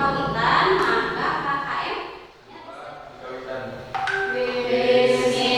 kawitan, maka KKM Bismillahirrahmanirrahim.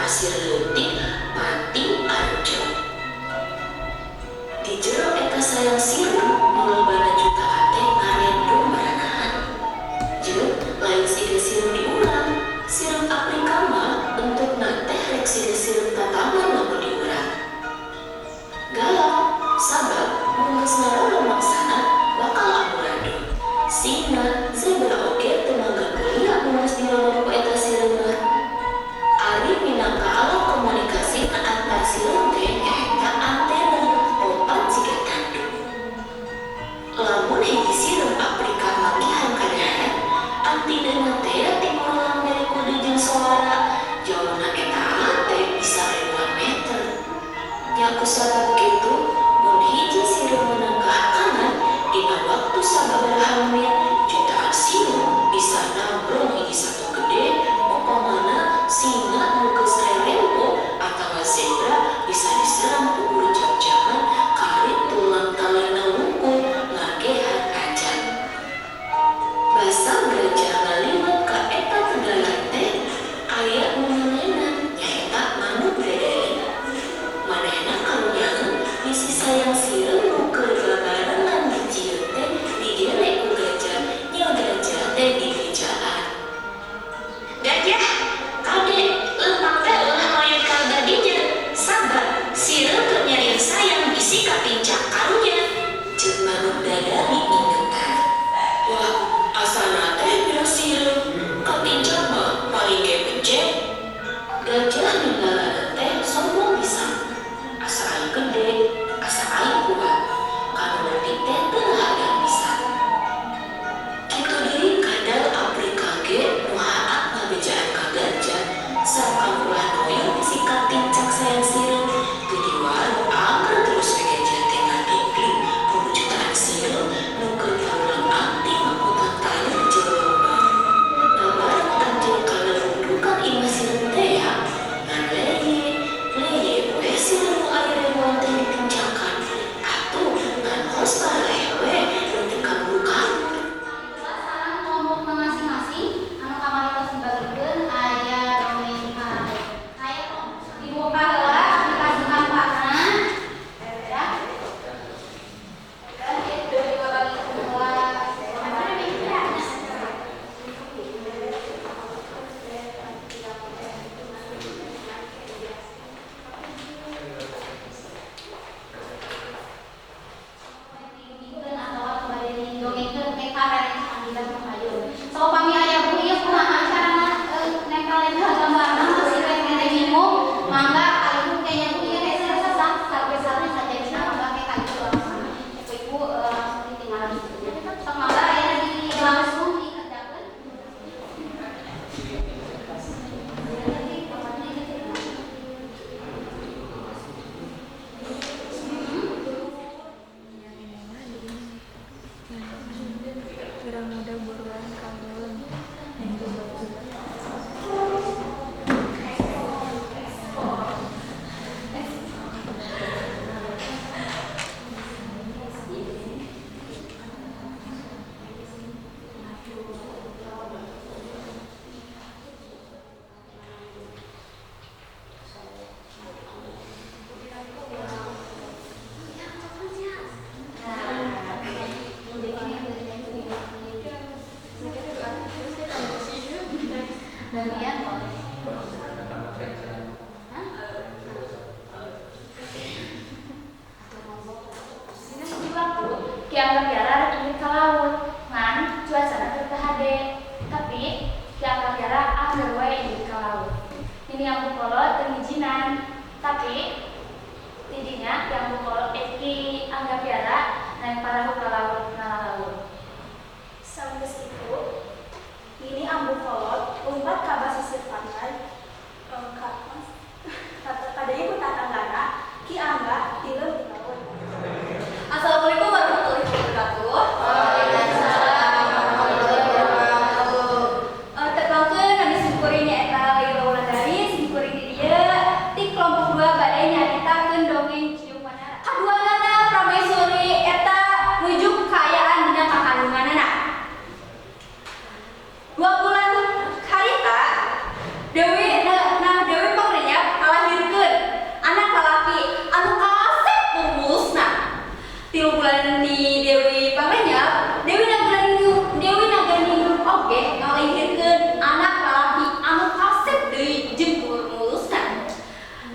pasir leutik pating arjo. Di jero eta sayang sireum mulbana jutaan teh ngarendo maragahan. Jeung lain siga sireum diurang, sireum Afrika mah bentukna teh rek siga sireum tataman lamun diurang. Galau sabab mun geus ngarolo maksana bakal amburadul. Singna zebra oge teu mangga kuliah mun geus dirolo ku eta sireum mah. Ari minangka alat komunikasi antar sireum teh nyaeta antena opat siga tanduk. Lamun hiji sireum Afrika manggihan kadaharan, antenana teh timurulang dari kudu jeung suara. Jauhna eta alat teh bisa ribuan meter. Nya kusabab kitu, mun hiji sireum meunang kahakangan dina waktu sababaraha menit, jutaan sireum bisa nambrong hiji satu gede. Umpamana singa nu geus rerempo atawa zebra bisa diserang ku urjang-jangan karit tulang talena wungkul ngagehan ajan. Basa gajah ngaliwat ka eta tegalan teh aya nu manehna nyaeta manuk bredeli. Manehna karunyaeun bisi sayang sireum nu keur babarengan dijieun teh digelek ku gajah nya gajah teh dibijaan. Gajah, kade lempang teh ulah moyong ka gadinya. Sabar, sireum keur nyarian sayang bisi ka pincak karunya. Ceuk manuk dadari ingetan. Wah, asana teh pira sireum, ka pincak mah paling ge becek. Gajah ninggalanan teh sombong pisan. Asa aing gede, asa aing kuat. Kanu leutik teh teu hadang pisan. Kitu deui kadal Afrika ge nu haak ngabejaan ka gajah sareng ulah noyong bisi ka pincak sayang sireum. Jadi wae anger terus we gajah teh ngadengling kudu jutaan sireum nu keur diulang anting angkutan tali di jero lembah. Nabar anjeun kana rundukan imah sireum teh ya, ngan leye we sireum nu aya ribuan teh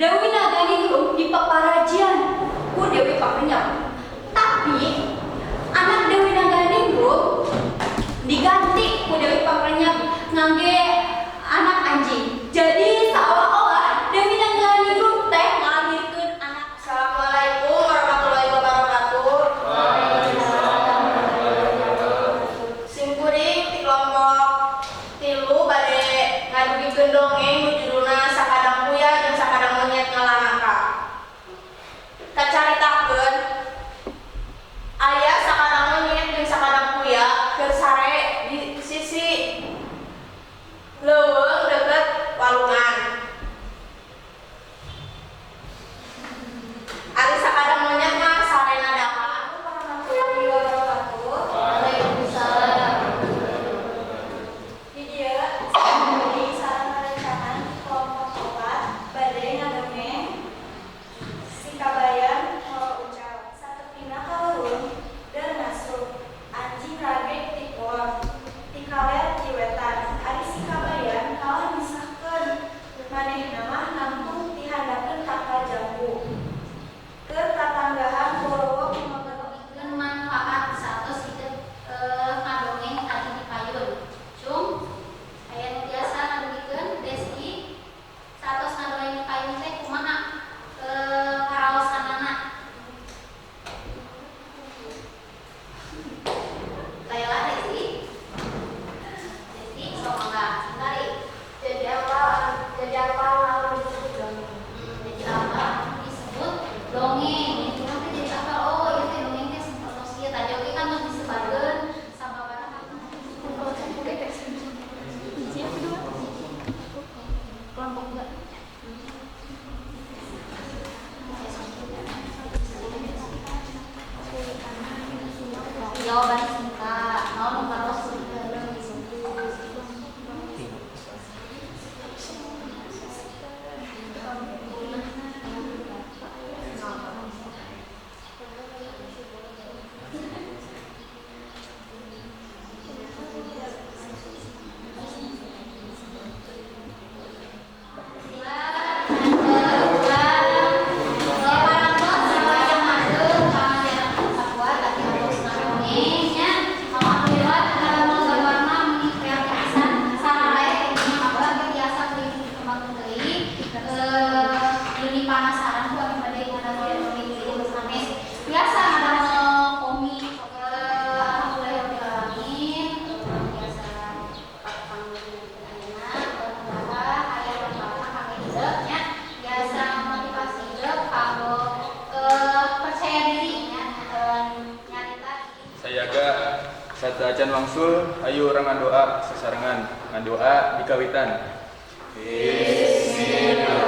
Dewi Naganingrum di paparajian ku Dewi Pakenyap. Tapi anak Dewi Naganingrum diganti ku Dewi Pakenyap ngangge anak anjing. Jadi seolah-olah Dewi Naganingrum teh ngalahirkeun anak. Assalamualaikum warahmatullahi wabarakatuh. Sing kuring ti kelompok 3 bade ngadugikeun dongeng nu judulna Sakadang Kuya jeung Sakadang Monyet Ngalanaka. Kacaritakeun aya sakadang monyet jeung sakadang kuya keur sare di sisi leuweung deukeut walungan. Ari sakadang monyet mah sarena daka. Warahmatullahi wabarakatuh. Waalaikumsalam. Di dieu sareng sareng ngarencangan kelompok 4 bade ngadongeng si kabayan holo ucal. Satepina kaleuweung dan ngasup anjing rage ti pohon ti kaler ti wetan. Ari si kabayan kalah misahkeun manehna mah nangtung ti handakeun takal jambu. Keur tatanggahan boro-boro Ikeun manfaat satos hidup ngadongeng tadi di payun. Cum aya nu biasa ngadongikeun Desi satos ngadongeng di payun teh kumaha karaosanana. Layla Desi. Desi sok mangga singkari. jadi apa lalu disebut dongeng. Jadi apa disebut dongeng. Itu nanti jadi apa? Oh, itu teh dongeng teh satos ieu tadi oge kan geus disebarkeun sababaraha. Kelompok 2. Jawaban singkat, mau mengkaros Acan wangsul ayu orang ngadoa sesarengan ngadoa di kawitan. Bismillah.